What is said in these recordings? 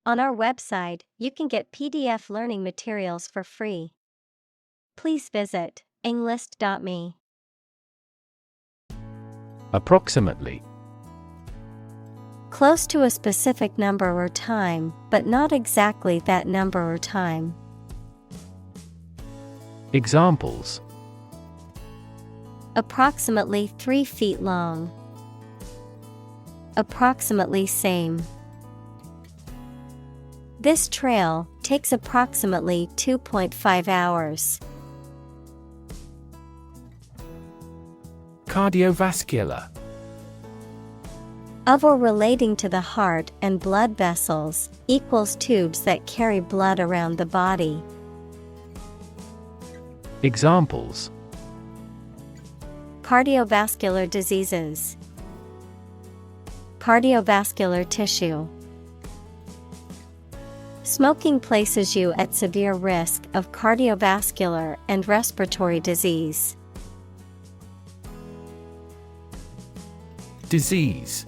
On our website, you can get PDF learning materials for free. Please visit englist.me. Approximately. Close to a specific number or time, but not exactly that number or time. Examples: Approximately 3 feet long. Approximately same. This trail takes approximately 2.5 hours. Cardiovascular. Of or relating to the heart and blood vessels, equals tubes that carry blood around the body. Examples: Cardiovascular diseases. Cardiovascular tissue. Smoking places you at severe risk of cardiovascular and respiratory disease. Disease.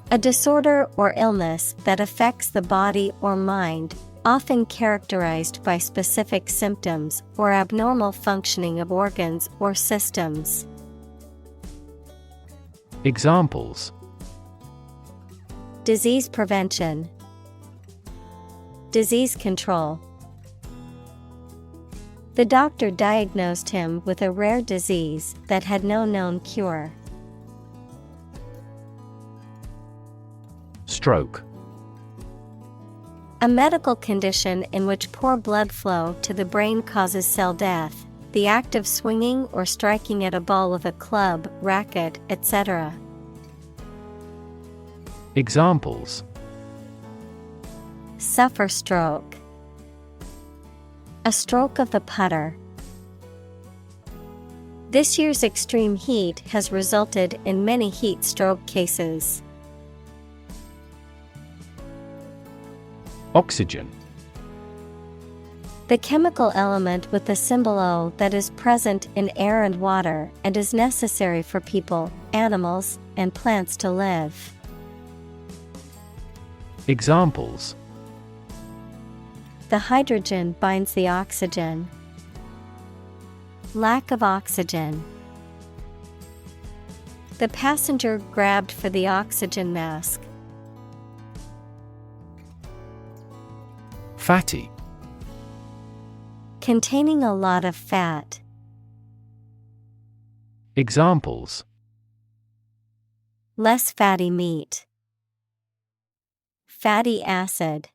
A disorder or illness that affects the body or mind, often characterized by specific symptoms or abnormal functioning of organs or systems. Examples: Disease prevention. Disease control. The doctor diagnosed him with a rare disease that had no known cure. Stroke. A medical condition in which poor blood flow to the brain causes cell death, the act of swinging or striking at a ball with a club, racket, etc. Examples: Suffer stroke. A stroke of the putter. This year's extreme heat has resulted in many heat stroke cases. Oxygen. The chemical element with the symbol O that is present in air and water and is necessary for people, animals, and plants to live. Examples: The hydrogen binds the oxygen. Lack of oxygen. The passenger grabbed for the oxygen mask. Fatty. Containing a lot of fat. Examples: Less fatty meat. Fatty acid.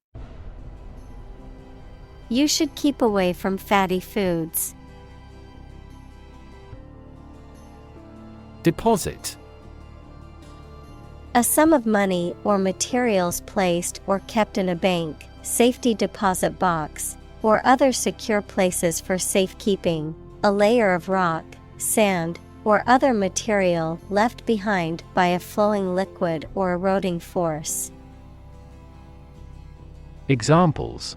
You should keep away from fatty foods. Deposit. A sum of money or materials placed or kept in a bank, safety deposit box, or other secure places for safekeeping, a layer of rock, sand, or other material left behind by a flowing liquid or eroding force. Examples: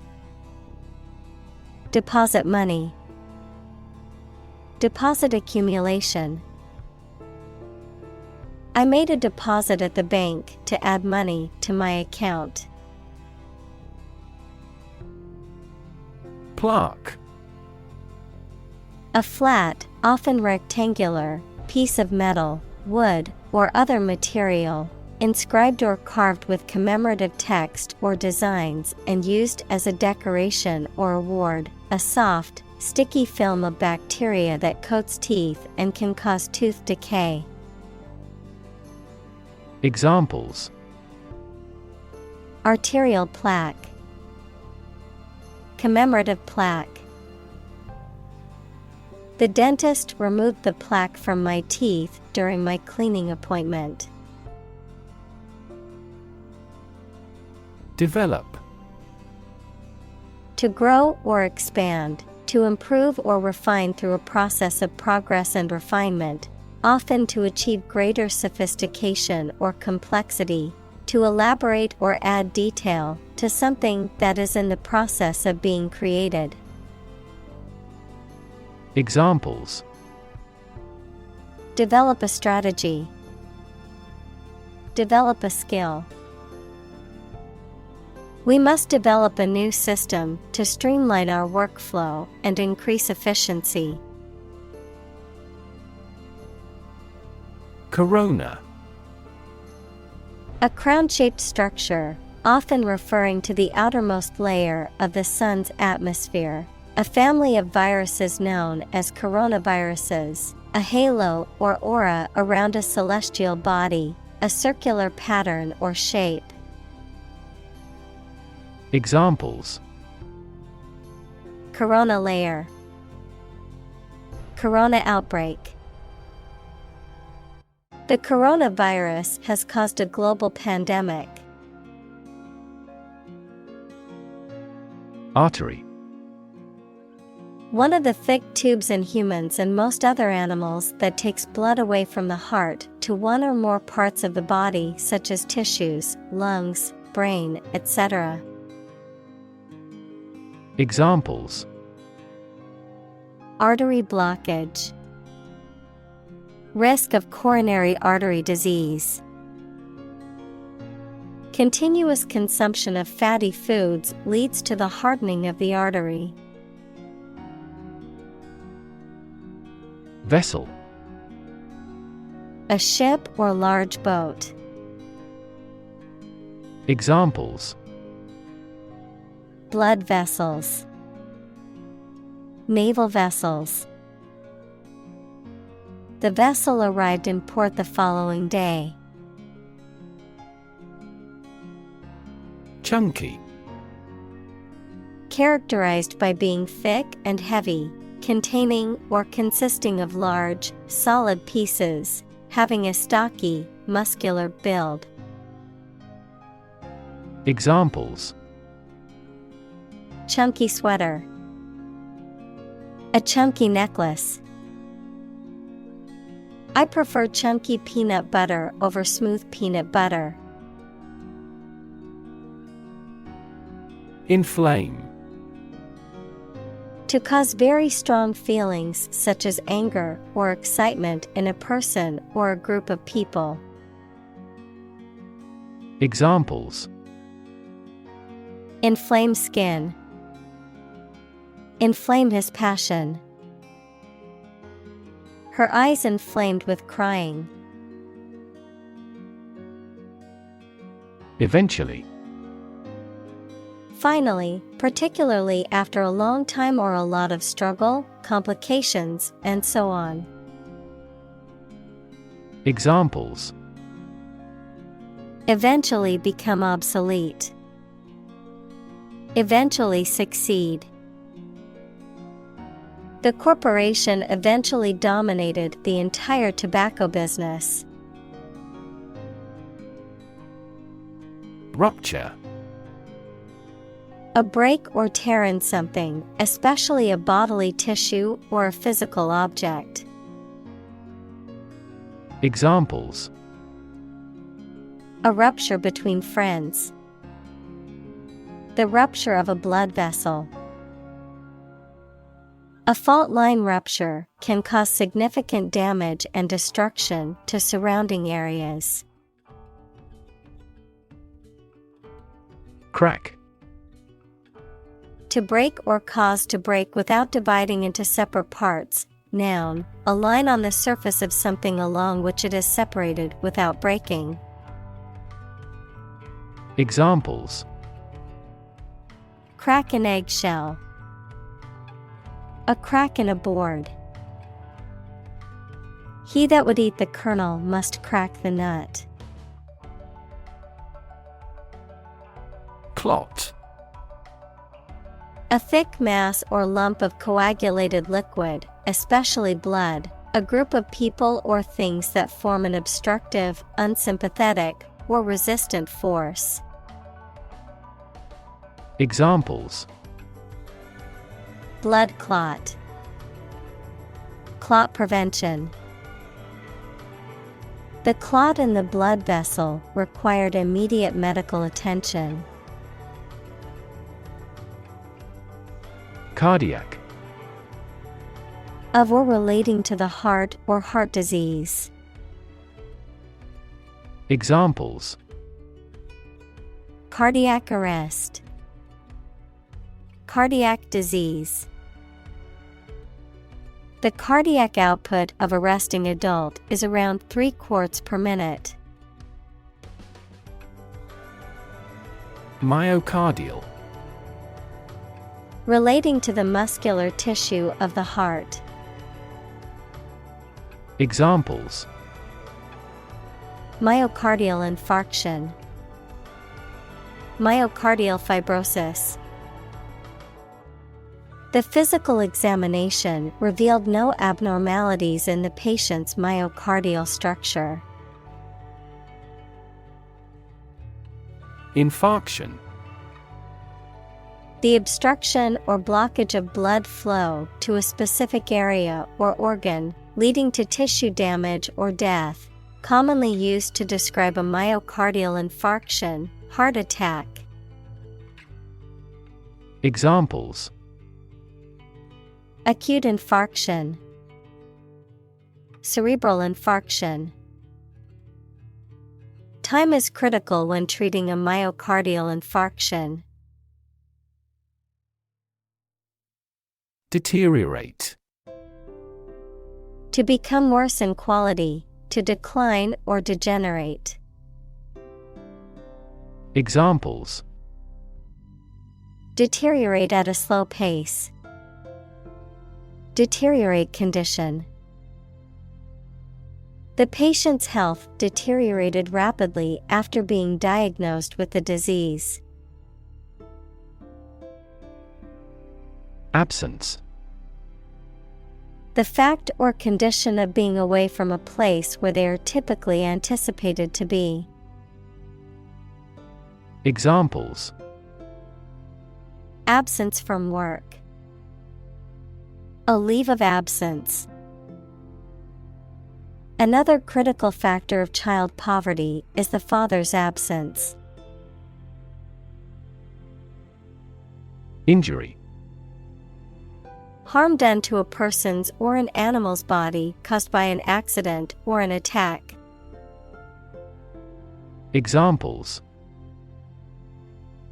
Deposit money. Deposit accumulation. I made a deposit at the bank to add money to my account. Plaque. A flat, often rectangular, piece of metal, wood, or other material, inscribed or carved with commemorative text or designs and used as a decoration or award, a soft, sticky film of bacteria that coats teeth and can cause tooth decay. Examples: Arterial plaque. Commemorative plaque. The dentist removed the plaque from my teeth during my cleaning appointment. Develop. To grow or expand, to improve or refine through a process of progress and refinement, often to achieve greater sophistication or complexity, to elaborate or add detail to something that is in the process of being created. Examples: Develop a strategy. Develop a skill. We must develop a new system to streamline our workflow and increase efficiency. Corona. A crown-shaped structure, often referring to the outermost layer of the sun's atmosphere. A family of viruses known as coronaviruses, a halo or aura around a celestial body, a circular pattern or shape. Examples: Corona layer, corona outbreak. The coronavirus has caused a global pandemic. Artery. One of the thick tubes in humans and most other animals that takes blood away from the heart to one or more parts of the body, such as tissues, lungs, brain, etc. Examples: artery blockage, risk of coronary artery disease. Continuous consumption of fatty foods leads to the hardening of the artery. Vessel. A ship or large boat. Examples: blood vessels, naval vessels. The vessel arrived in port the following day. Chunky. Characterized by being thick and heavy, containing or consisting of large, solid pieces, having a stocky, muscular build. Examples: chunky sweater, a chunky necklace. I prefer chunky peanut butter over smooth peanut butter. Inflame. To cause very strong feelings such as anger or excitement in a person or a group of people. Examples: inflame skin, inflame his passion. Her eyes inflamed with crying. Eventually. Finally, particularly after a long time or a lot of struggle, complications, and so on. Examples: eventually become obsolete, eventually succeed. The corporation eventually dominated the entire tobacco business. Rupture. A break or tear in something, especially a bodily tissue or a physical object. Examples: a rupture between friends, the rupture of a blood vessel. A fault line rupture can cause significant damage and destruction to surrounding areas. Crack. To break or cause to break without dividing into separate parts. Noun, a line on the surface of something along which it is separated without breaking. Examples: crack an eggshell, a crack in a board. He that would eat the kernel must crack the nut. Clot. A thick mass or lump of coagulated liquid, especially blood, a group of people or things that form an obstructive, unsympathetic, or resistant force. Examples: blood clot, clot prevention. The clot in the blood vessel required immediate medical attention. Cardiac. Of or relating to the heart or heart disease. Examples: Cardiac arrest. Cardiac disease. The cardiac output of a resting adult is around 3 quarts per minute. Myocardial. Relating to the muscular tissue of the heart. Examples: Myocardial infarction. Myocardial fibrosis. The physical examination revealed no abnormalities in the patient's myocardial structure. Infarction. The obstruction or blockage of blood flow to a specific area or organ, leading to tissue damage or death, commonly used to describe a myocardial infarction, heart attack. Examples: Acute infarction. Cerebral infarction. Time is critical when treating a myocardial infarction. Deteriorate. To become worse in quality, to decline or degenerate. Examples: Deteriorate at a slow pace. Deteriorate condition. The patient's health deteriorated rapidly after being diagnosed with the disease. Absence. The fact or condition of being away from a place where they are typically anticipated to be. Examples: Absence from work. A leave of absence. Another critical factor of child poverty is the father's absence. Injury. Harm done to a person's or an animal's body caused by an accident or an attack. Examples: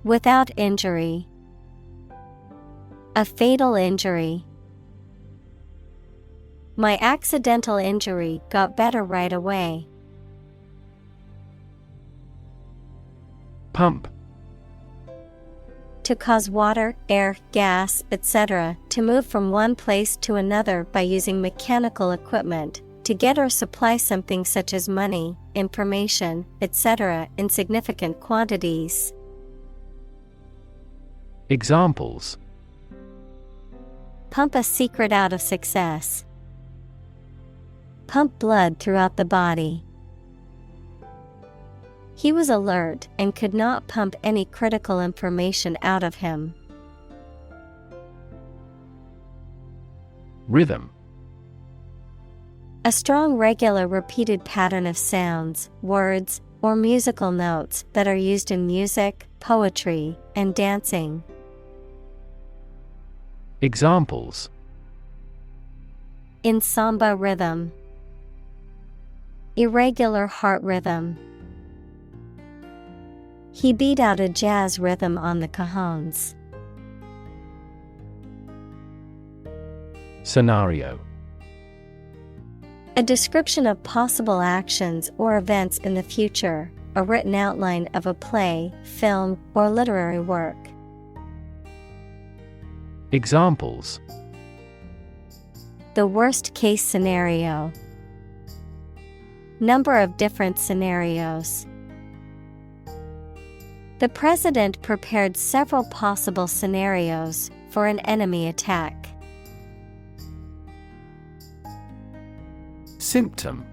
Without injury. A fatal injury. My accidental injury got better right away. Pump. To cause water, air, gas, etc. to move from one place to another by using mechanical equipment, to get or supply something such as money, information, etc. in significant quantities. Examples: Pump a secret out of success. Pump blood throughout the body. He was alert and could not pump any critical information out of him. Rhythm. A strong, regular, repeated pattern of sounds, words, or musical notes that are used in music, poetry, and dancing. Examples: In samba rhythm. Irregular heart rhythm. He beat out a jazz rhythm on the cajones. Scenario. A description of possible actions or events in the future, a written outline of a play, film, or literary work. Examples: The worst case scenario. Number of different scenarios. The president prepared several possible scenarios for an enemy attack. Symptom.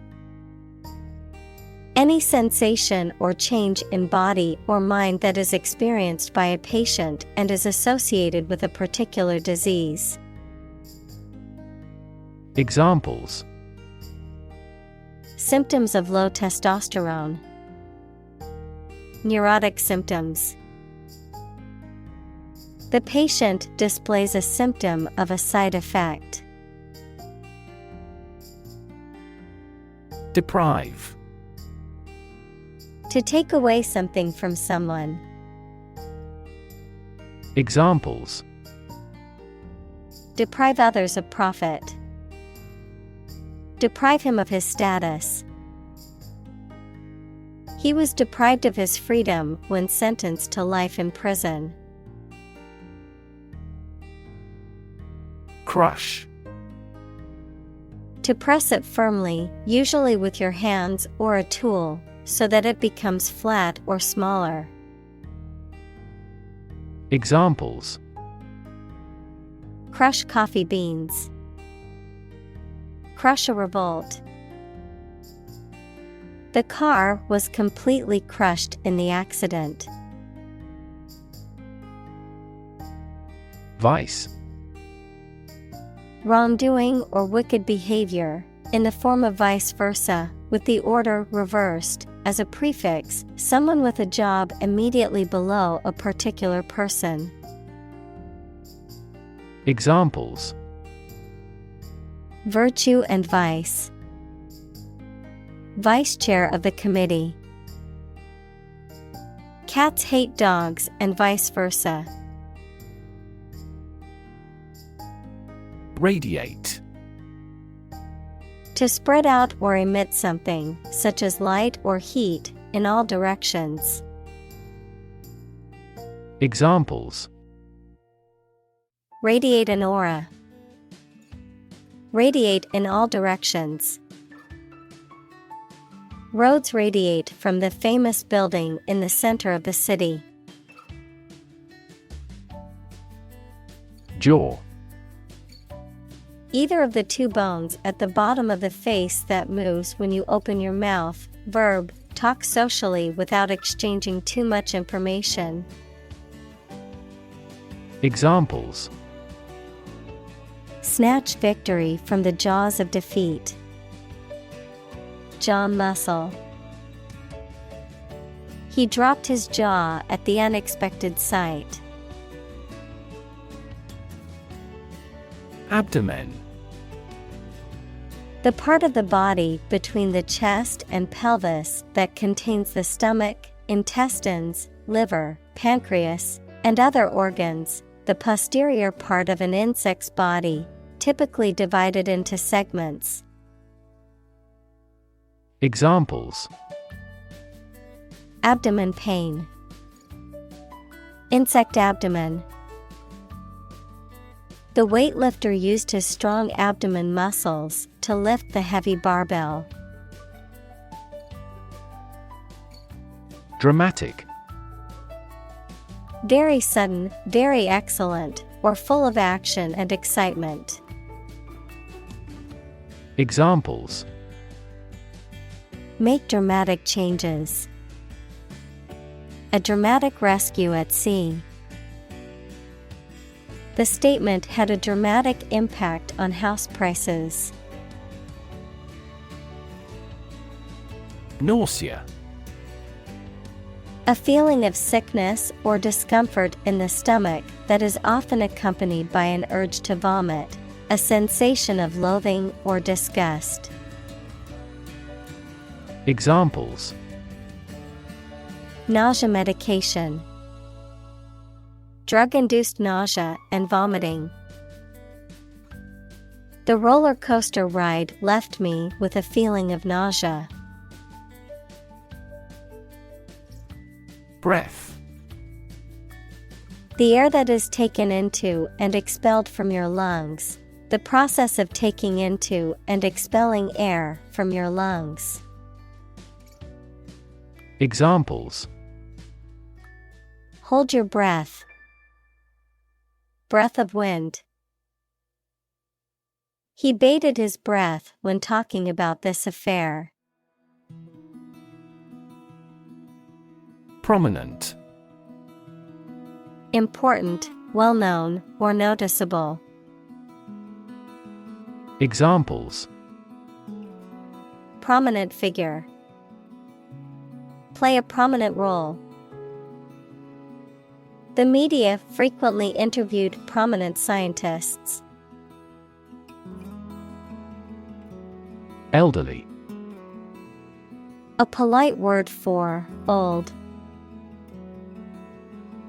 Any sensation or change in body or mind that is experienced by a patient and is associated with a particular disease. Examples: Symptoms of low testosterone. Neurotic symptoms. The patient displays a symptom of a side effect. Deprive. To take away something from someone. Examples: deprive others of profit, deprive him of his status. He was deprived of his freedom when sentenced to life in prison. Crush. To press it firmly, usually with your hands or a tool, so that it becomes flat or smaller. Examples: crush coffee beans, crush a revolt. The car was completely crushed in the accident. Vice. Wrongdoing or wicked behavior, in the form of vice versa, with the order reversed. As a prefix, someone with a job immediately below a particular person. Examples: virtue and vice. Vice chair of the committee. Cats hate dogs and vice versa. Radiate. To spread out or emit something, such as light or heat, in all directions. Examples: radiate an aura. Radiate in all directions. Roads radiate from the famous building in the center of the city. Jaw. Either of the two bones at the bottom of the face that moves when you open your mouth. Verb, talk socially without exchanging too much information. Examples: snatch victory from the jaws of defeat. Jaw muscle. He dropped his jaw at the unexpected sight. Abdomen. The part of the body between the chest and pelvis that contains the stomach, intestines, liver, pancreas, and other organs, the posterior part of an insect's body, typically divided into segments. Examples: abdomen pain. Insect abdomen. The weightlifter used his strong abdomen muscles to lift the heavy barbell. Dramatic. Very sudden, very excellent, or full of action and excitement. Examples: make dramatic changes. A dramatic rescue at sea. The statement had a dramatic impact on house prices. Nausea. A feeling of sickness or discomfort in the stomach that is often accompanied by an urge to vomit, a sensation of loathing or disgust. Examples: nausea medication. Drug-induced nausea and vomiting. The roller coaster ride left me with a feeling of nausea. Breath. The air that is taken into and expelled from your lungs. The process of taking into and expelling air from your lungs. Examples: hold your breath. Breath of wind. He bated his breath when talking about this affair. Prominent. Important, well-known, or noticeable. Examples: prominent figure. Play a prominent role. The media frequently interviewed prominent scientists. Elderly. A polite word for old.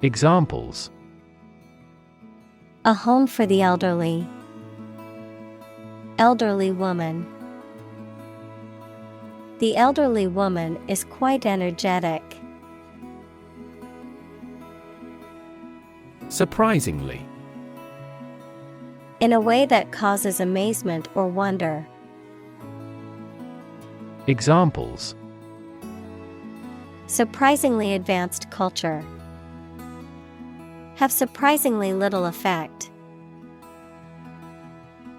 Examples: A home for the elderly. Elderly woman. The elderly woman is quite energetic. Surprisingly. In a way that causes amazement or wonder. Examples: surprisingly advanced culture. Have surprisingly little effect.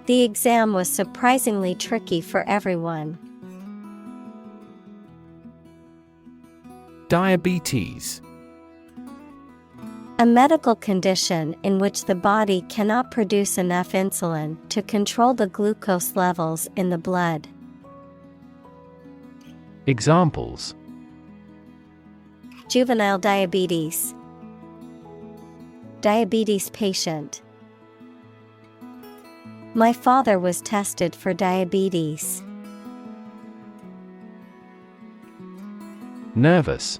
The exam was surprisingly tricky for everyone. Diabetes. A medical condition in which the body cannot produce enough insulin to control the glucose levels in the blood. Examples: juvenile diabetes. Diabetes patient. My father was tested for diabetes. Nervous.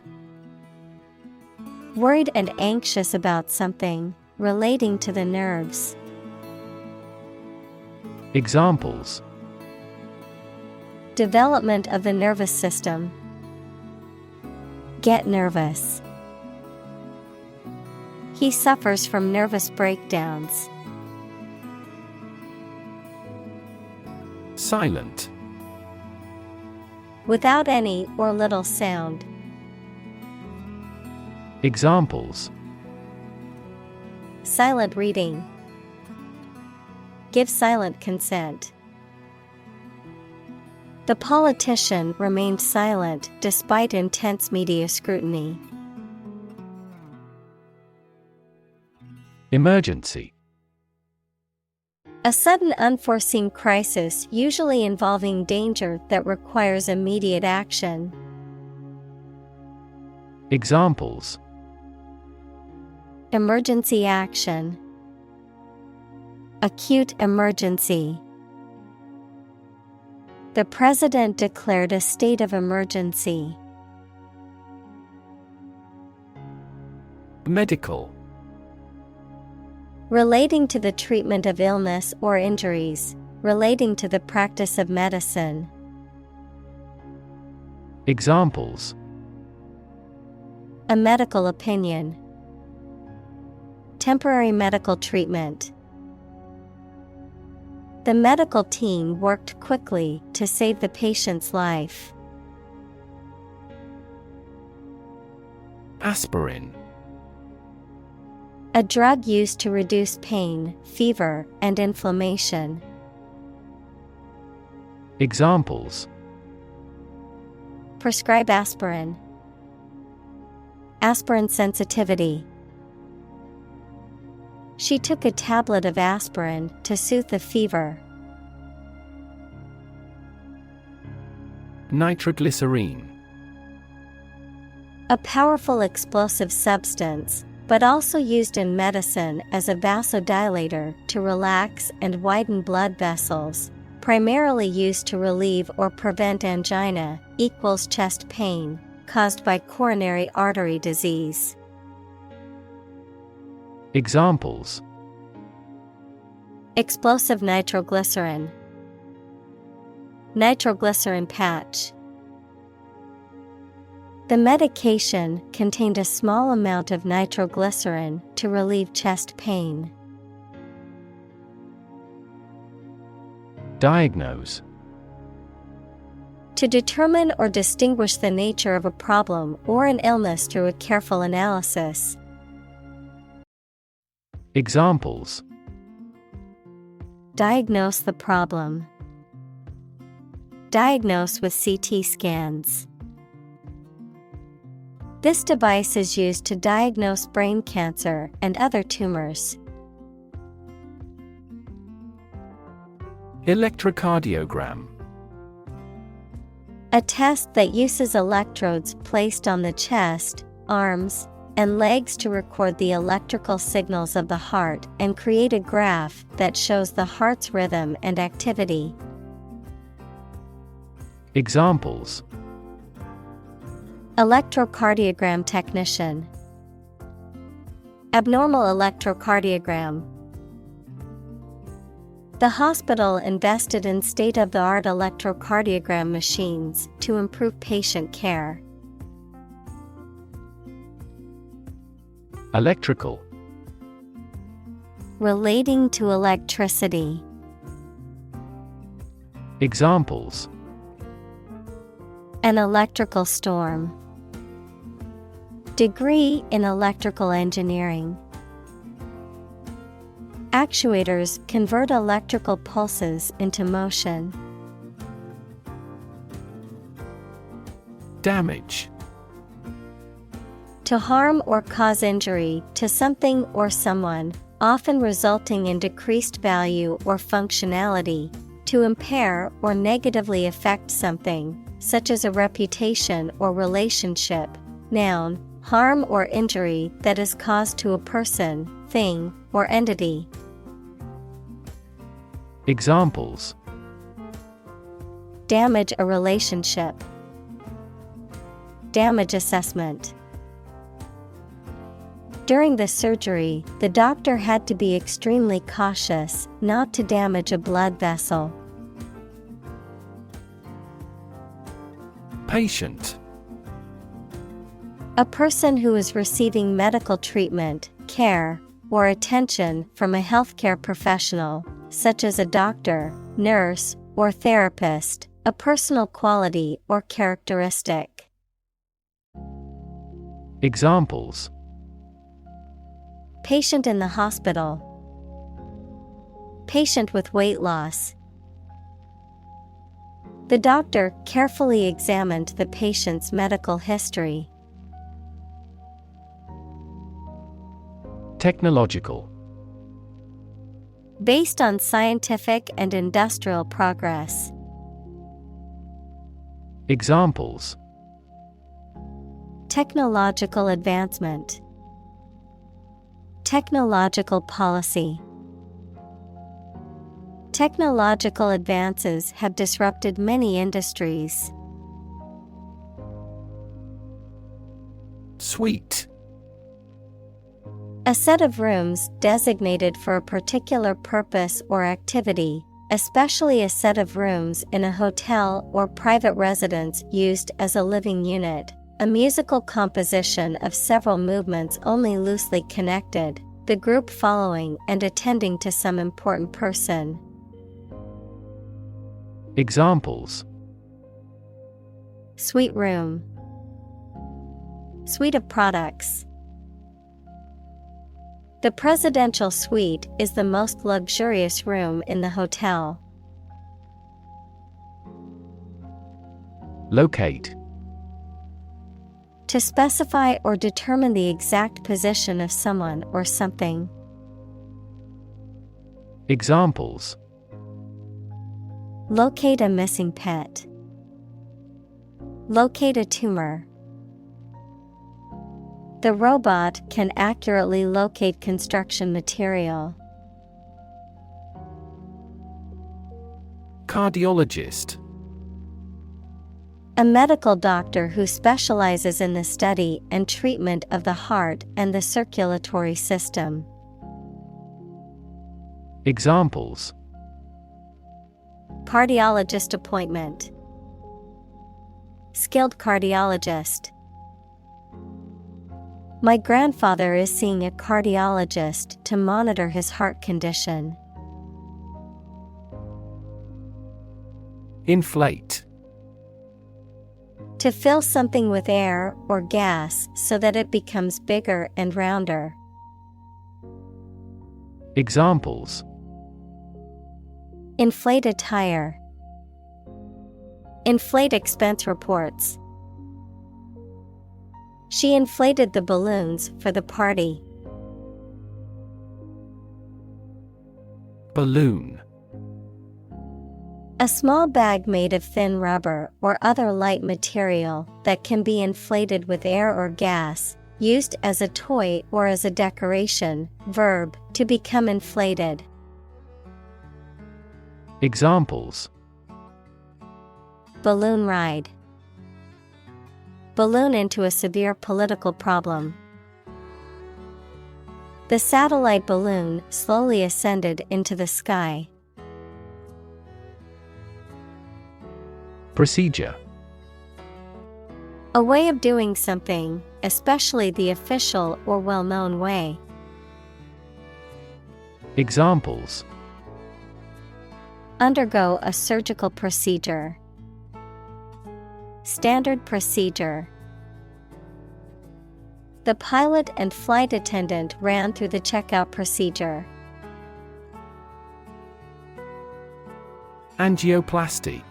Worried and anxious about something relating to the nerves. Examples: development of the nervous system. Get nervous. He suffers from nervous breakdowns. Silent. Without any or little sound. Examples: silent reading. Give silent consent. The politician remained silent despite intense media scrutiny. Emergency. A sudden unforeseen crisis usually involving danger that requires immediate action. Examples: emergency action. Acute emergency. The president declared a state of emergency. Medical. Relating to the treatment of illness or injuries, relating to the practice of medicine. Examples: a medical opinion. Temporary medical treatment. The medical team worked quickly to save the patient's life. Aspirin. A drug used to reduce pain, fever, and inflammation. Examples: prescribe aspirin. Aspirin sensitivity. She took a tablet of aspirin to soothe the fever. Nitroglycerine. A powerful explosive substance, but also used in medicine as a vasodilator to relax and widen blood vessels, primarily used to relieve or prevent angina, equals chest pain, caused by coronary artery disease. Examples: explosive nitroglycerin. Nitroglycerin patch. The medication contained a small amount of nitroglycerin to relieve chest pain. Diagnose. To determine or distinguish the nature of a problem or an illness through a careful analysis. Examples: diagnose the problem. Diagnose with CT scans. This device is used to diagnose brain cancer and other tumors. Electrocardiogram. A test that uses electrodes placed on the chest, arms, and legs to record the electrical signals of the heart and create a graph that shows the heart's rhythm and activity. Examples: electrocardiogram technician. Abnormal electrocardiogram. The hospital invested in state-of-the-art electrocardiogram machines to improve patient care. Electrical. Relating to electricity. Examples: An electrical storm. Degree in electrical engineering. Actuators convert electrical pulses into motion. Damage. To harm or cause injury to something or someone, often resulting in decreased value or functionality. To impair or negatively affect something, such as a reputation or relationship. Noun, harm or injury that is caused to a person, thing, or entity. Examples: Damage a relationship. Damage assessment. During the surgery, the doctor had to be extremely cautious not to damage a blood vessel. Patient. A person who is receiving medical treatment, care, or attention from a healthcare professional, such as a doctor, nurse, or therapist, a personal quality or characteristic. Examples: Patient in the hospital. Patient with weight loss. The doctor carefully examined the patient's medical history. Technological. Based on scientific and industrial progress. Examples: Technological advancement. Technological policy. Technological advances have disrupted many industries. Suite. A set of rooms designated for a particular purpose or activity, especially a set of rooms in a hotel or private residence used as a living unit. A musical composition of several movements only loosely connected, the group following and attending to some important person. Examples: Suite room. Suite of products. The presidential suite is the most luxurious room in the hotel. Locate. To specify or determine the exact position of someone or something. Examples: Locate a missing pet. Locate a tumor. The robot can accurately locate construction material. Cardiologist. A medical doctor who specializes in the study and treatment of the heart and the circulatory system. Examples: Cardiologist appointment. Skilled cardiologist. My grandfather is seeing a cardiologist to monitor his heart condition. Inflate. To fill something with air or gas so that it becomes bigger and rounder. Examples: Inflate a tire. Inflate expense reports. She inflated the balloons for the party. Balloon. A small bag made of thin rubber or other light material that can be inflated with air or gas, used as a toy or as a decoration. Verb, to become inflated. Examples: Balloon ride. Balloon into a severe political problem. The satellite balloon slowly ascended into the sky. Procedure. A way of doing something, especially the official or well-known way. Examples. Undergo a surgical procedure. Standard procedure. The pilot and flight attendant ran through the checkout procedure. Angioplasty.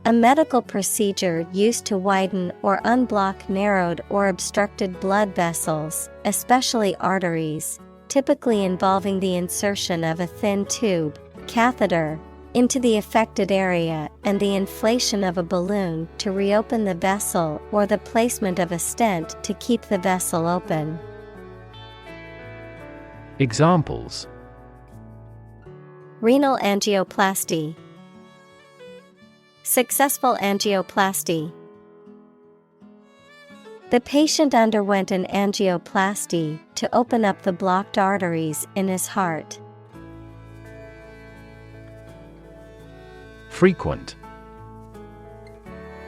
A medical procedure used to widen or unblock narrowed or obstructed blood vessels, especially arteries, typically involving the insertion of a thin tube, catheter, into the affected area and the inflation of a balloon to reopen the vessel or the placement of a stent to keep the vessel open. Examples. Renal angioplasty. Successful angioplasty. The patient underwent an angioplasty to open up the blocked arteries in his heart. Frequent.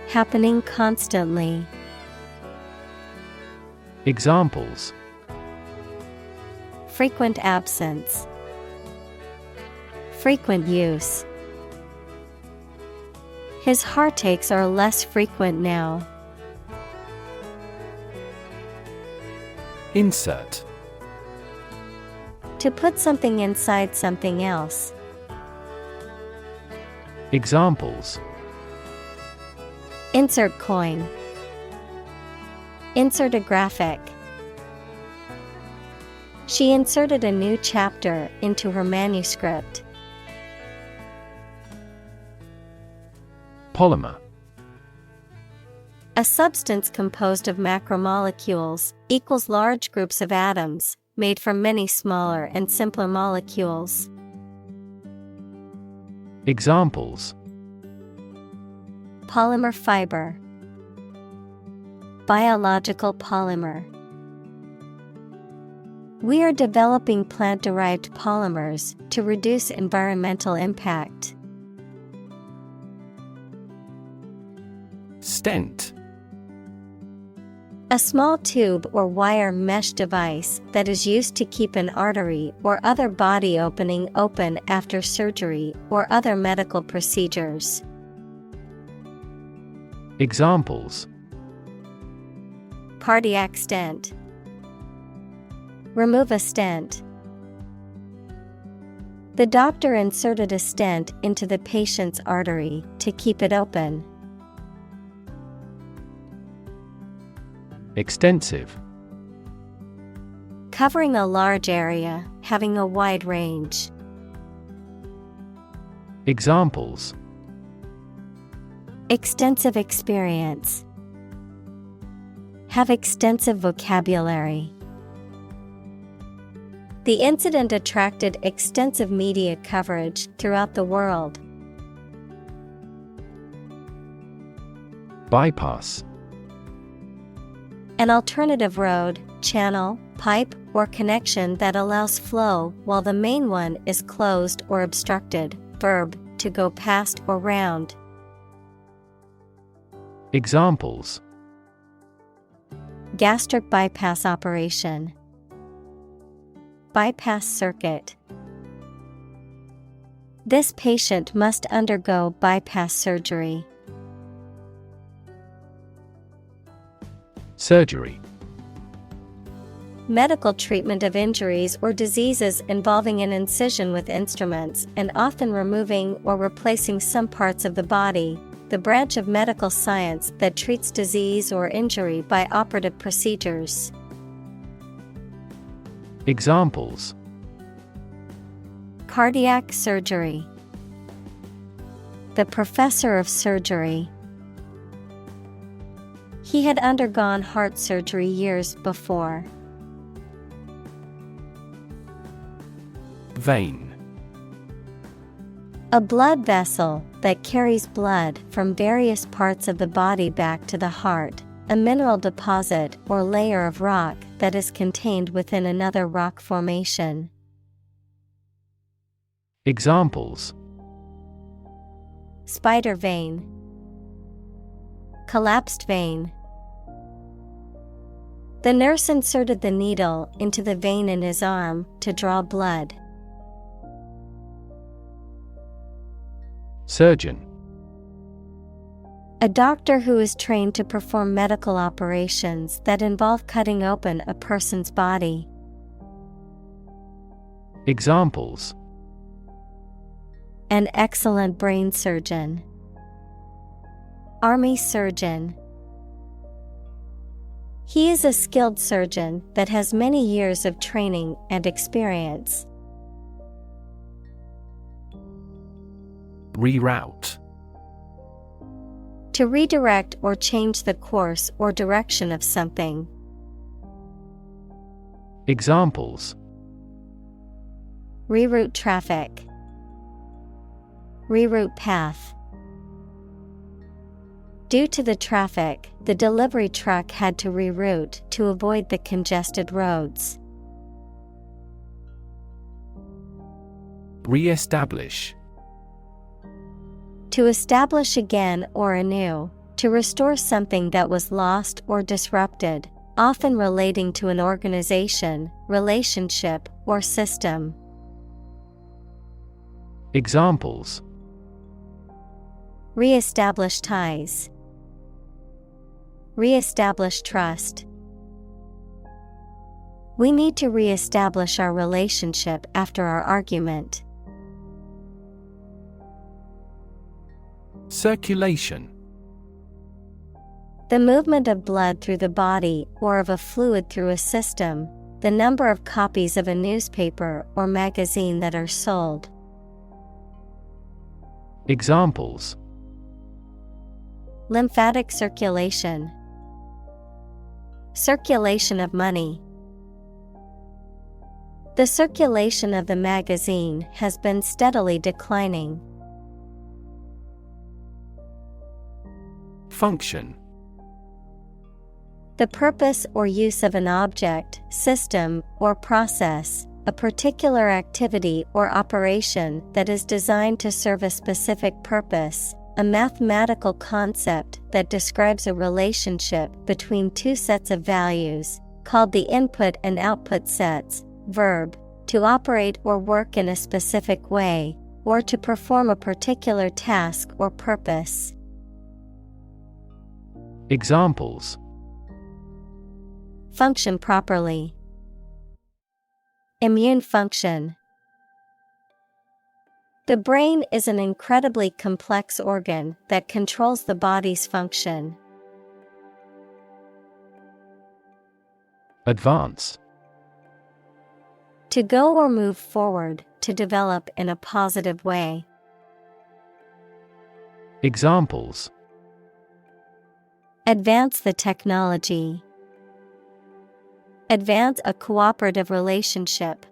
Happening constantly. Examples. Frequent absence. Frequent use. His heartaches are less frequent now. Insert. To put something inside something else. Examples. Insert coin. Insert a graphic. She inserted a new chapter into her manuscript. Polymer. A substance composed of macromolecules, equals large groups of atoms, made from many smaller and simpler molecules. Examples. Polymer fiber. Biological polymer. We are developing plant-derived polymers to reduce environmental impact. Stent. A small tube or wire mesh device that is used to keep an artery or other body opening open after surgery or other medical procedures. Examples. Cardiac stent. Remove a stent. The doctor inserted a stent into the patient's artery to keep it open. Extensive. Covering a large area, having a wide range. Examples. Extensive experience. Have extensive vocabulary. The incident attracted extensive media coverage throughout the world. Bypass. An alternative road, channel, pipe, or connection that allows flow while the main one is closed or obstructed. Verb, to go past or round. Examples. Gastric bypass operation. Bypass circuit. This patient must undergo bypass surgery. Surgery. Medical treatment of injuries or diseases involving an incision with instruments and often removing or replacing some parts of the body, the branch of medical science that treats disease or injury by operative procedures. Examples. Cardiac surgery. The professor of surgery. He had undergone heart surgery years before. Vein. A blood vessel that carries blood from various parts of the body back to the heart, a mineral deposit or layer of rock that is contained within another rock formation. Examples. spider vein, collapsed vein. The nurse inserted the needle into the vein in his arm to draw blood. Surgeon. A doctor who is trained to perform medical operations that involve cutting open a person's body. Examples: An excellent brain surgeon. Army surgeon. He is a skilled surgeon that has many years of training and experience. Reroute. To redirect or change the course or direction of something. Examples: Reroute traffic. Reroute path. Due to the traffic, the delivery truck had to reroute to avoid the congested roads. Re-establish. To establish again or anew, to restore something that was lost or disrupted, often relating to an organization, relationship, or system. Examples: Re-establish ties. Re-establish trust. We need to re-establish our relationship after our argument. Circulation. The movement of blood through the body or of a fluid through a system, the number of copies of a newspaper or magazine that are sold. Examples: Lymphatic circulation. Circulation of money. The circulation of the magazine has been steadily declining. Function. The purpose or use of an object, system, or process, a particular activity or operation that is designed to serve a specific purpose, a mathematical concept that describes a relationship between two sets of values, called the input and output sets. Verb, to operate or work in a specific way, or to perform a particular task or purpose. Examples: Function properly. Immune function. The brain is an incredibly complex organ that controls the body's function. Advance. To go or move forward, to develop in a positive way. Examples: Advance the technology. Advance a cooperative relationship.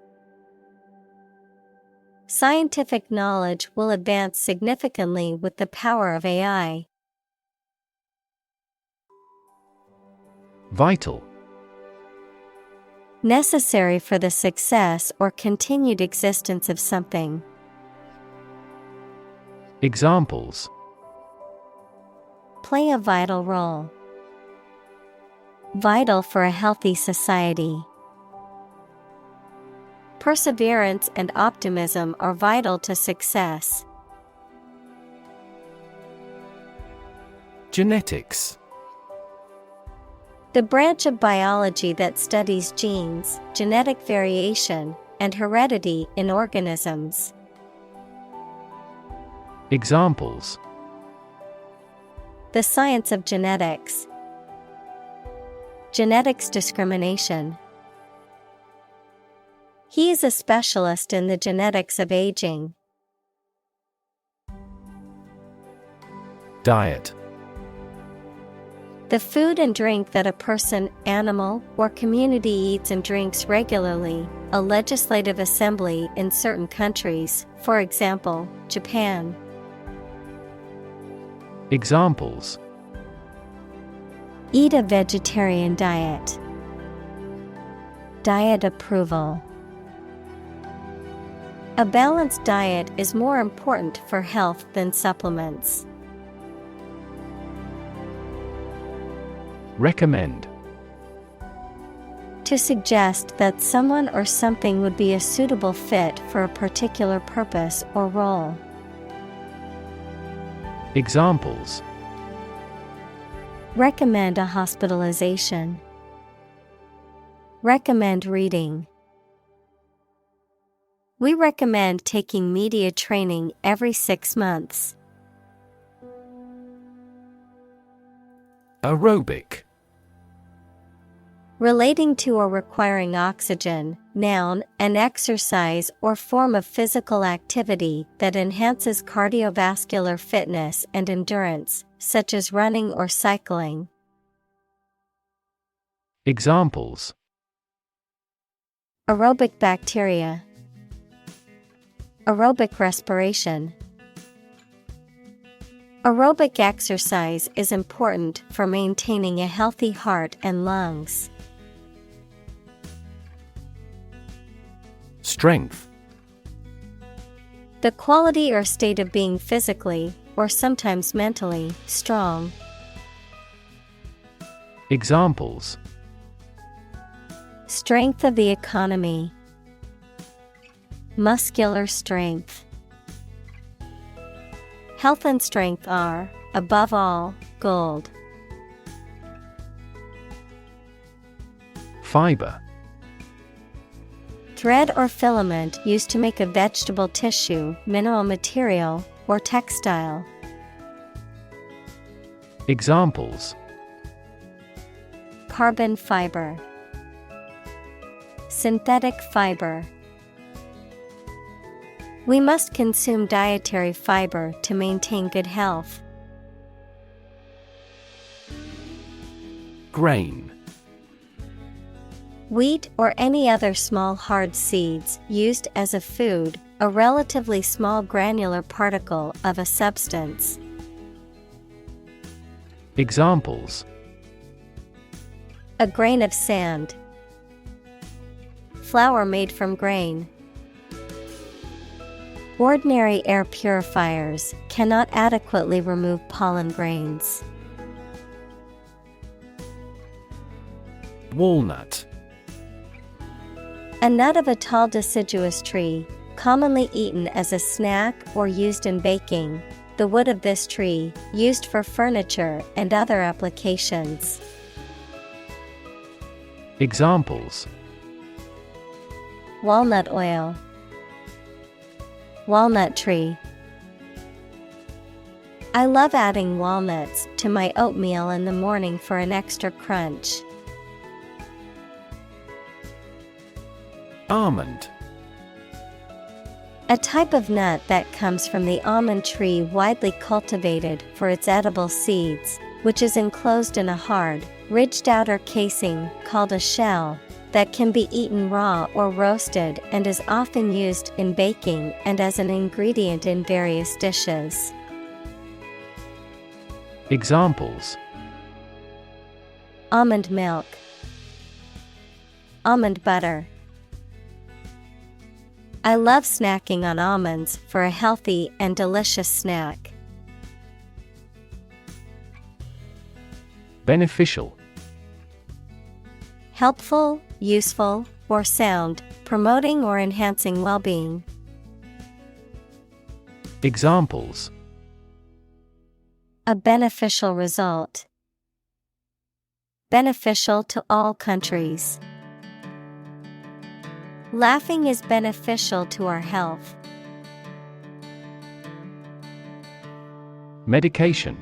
Scientific knowledge will advance significantly with the power of AI. Vital. Necessary for the success or continued existence of something. Examples: Play a vital role. Vital for a healthy society. Perseverance and optimism are vital to success. Genetics. The branch of biology that studies genes, genetic variation, and heredity in organisms. Examples: The science of genetics. Genetics discrimination. He is a specialist in the genetics of aging. Diet. The food and drink that a person, animal, or community eats and drinks regularly, a legislative assembly in certain countries, for example, Japan. Examples: Eat a vegetarian diet. Diet approval. A balanced diet is more important for health than supplements. Recommend. To suggest that someone or something would be a suitable fit for a particular purpose or role. Examples: Recommend a hospitalization. Recommend reading. We recommend taking media training every 6 months. Aerobic. Relating to or requiring oxygen, noun, an exercise or form of physical activity that enhances cardiovascular fitness and endurance, such as running or cycling. Examples: Aerobic bacteria. Aerobic respiration. Aerobic exercise is important for maintaining a healthy heart and lungs. Strength. The quality or state of being physically, or sometimes mentally, strong. Examples: Strength of the economy. Muscular strength. Health and strength are, above all, gold. Fiber. Thread or filament used to make a vegetable tissue, mineral material, or textile. Examples: Carbon fiber. Synthetic fiber. We must consume dietary fiber to maintain good health. Grain. Wheat or any other small hard seeds used as a food, a relatively small granular particle of a substance. Examples: A grain of sand. Flour made from grain. Ordinary air purifiers cannot adequately remove pollen grains. Walnut. A nut of a tall deciduous tree, commonly eaten as a snack or used in baking. The wood of this tree, used for furniture and other applications. Examples: Walnut oil. Walnut tree. I love adding walnuts to my oatmeal in the morning for an extra crunch. Almond. A type of nut that comes from the almond tree, widely cultivated for its edible seeds, which is enclosed in a hard, ridged outer casing called a shell, that can be eaten raw or roasted and is often used in baking and as an ingredient in various dishes. Examples: Almond milk. Almond butter. I love snacking on almonds for a healthy and delicious snack. Beneficial. Helpful, useful, or sound, promoting or enhancing well-being. Examples: A beneficial result. Beneficial to all countries. Laughing is beneficial to our health. Medication.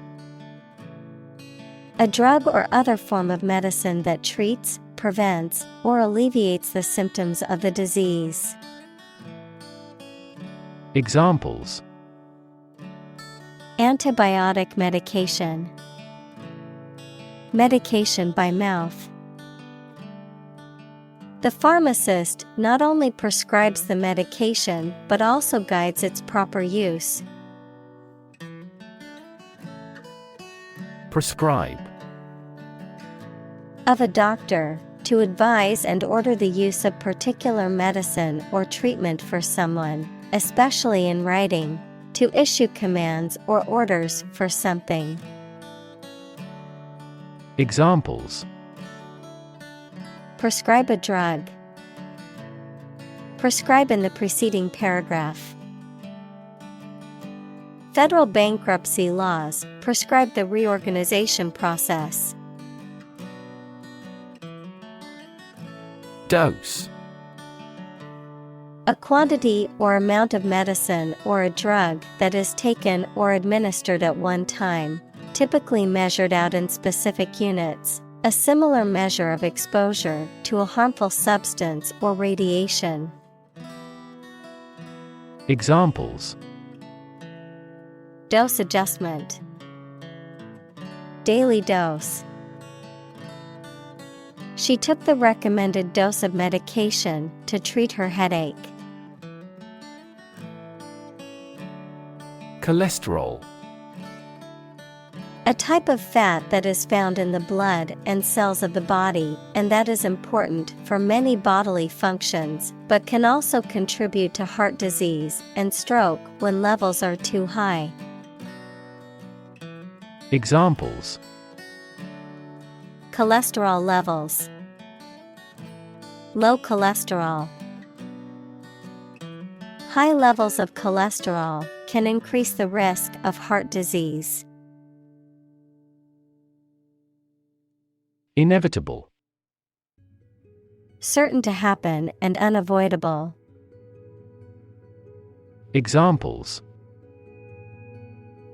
A drug or other form of medicine that treats, prevents, or alleviates the symptoms of the disease. Examples: Antibiotic medication. Medication by mouth. The pharmacist not only prescribes the medication but also guides its proper use. Prescribe. Of a doctor, to advise and order the use of particular medicine or treatment for someone, especially in writing, to issue commands or orders for something. Examples: Prescribe a drug. Prescribe in the preceding paragraph. Federal bankruptcy laws prescribe the reorganization process. Dose. A quantity or amount of medicine or a drug that is taken or administered at one time, typically measured out in specific units, a similar measure of exposure to a harmful substance or radiation. Examples: Dose adjustment. Daily dose. She took the recommended dose of medication to treat her headache. Cholesterol. A type of fat that is found in the blood and cells of the body and that is important for many bodily functions, but can also contribute to heart disease and stroke when levels are too high. Examples: Cholesterol levels. Low cholesterol. High levels of cholesterol can increase the risk of heart disease. Inevitable. Certain to happen and unavoidable. Examples: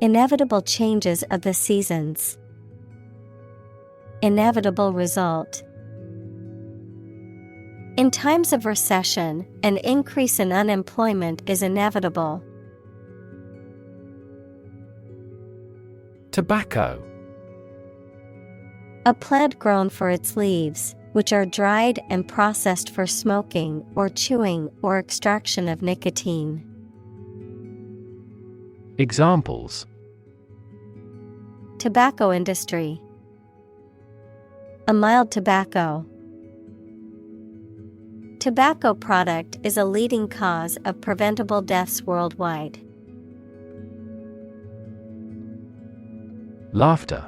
Inevitable changes of the seasons. Inevitable result. In times of recession, an increase in unemployment is inevitable. Tobacco. A plant grown for its leaves, which are dried and processed for smoking or chewing or extraction of nicotine. Examples: Tobacco industry. A mild tobacco. Tobacco product is a leading cause of preventable deaths worldwide. Laughter.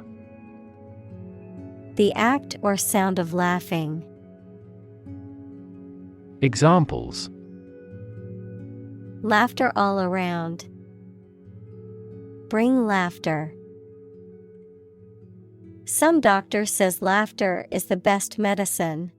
The act or sound of laughing. Examples: Laughter all around. Bring laughter. Some doctor says laughter is the best medicine.